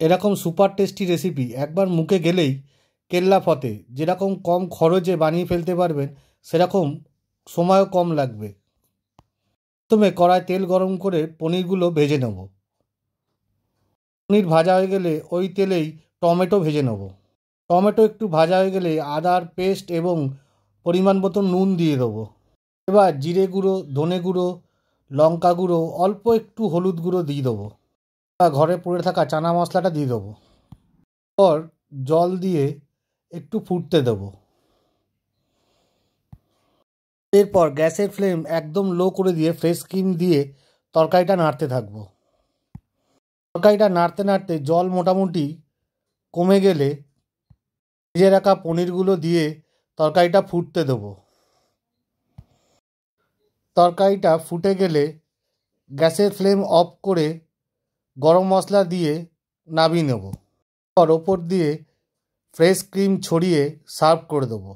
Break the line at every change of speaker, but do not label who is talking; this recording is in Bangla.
এরকম সুপার টেস্টি রেসিপি একবার মুখে গেলেই কেল্লা ফতে। যেরকম কম খরচে বানিয়ে ফেলতে পারবেন, সেরকম সময়ও কম লাগবে। প্রথমে কড়ায় তেল গরম করে পনিরগুলো ভেজে নেব। পনির ভাজা হয়ে গেলে ওই তেলেই টমেটো ভেজে নেব। টমেটো একটু ভাজা হয়ে গেলে আদার পেস্ট এবং পরিমাণ মতো নুন দিয়ে দেবো। এবার জিরে গুঁড়ো, ধনে গুঁড়ো, লঙ্কা গুঁড়ো, অল্প একটু হলুদ গুঁড়ো দিয়ে দেবো। ঘরে পড়ে থাকা চানা মশলাটা দিয়ে দেবো। পর জল দিয়ে একটু ফুটতে দেবো। এরপর গ্যাসের ফ্লেম একদম লো করে দিয়ে ফ্রেশ ক্রিম দিয়ে তরকারিটা নাড়তে থাকবো। তরকারিটা নাড়তে নাড়তে জল মোটামুটি কমে গেলে ভেজে রাখা পনিরগুলো দিয়ে তরকারিটা ফুটতে দেবো। তরকারিটা ফুটে গেলে গ্যাসের ফ্লেম অফ করে গরম মশলা দিয়ে নামিয়ে নেব। ওপর দিয়ে ফ্রেশ ক্রিম ছড়িয়ে সার্ভ করে দেবো।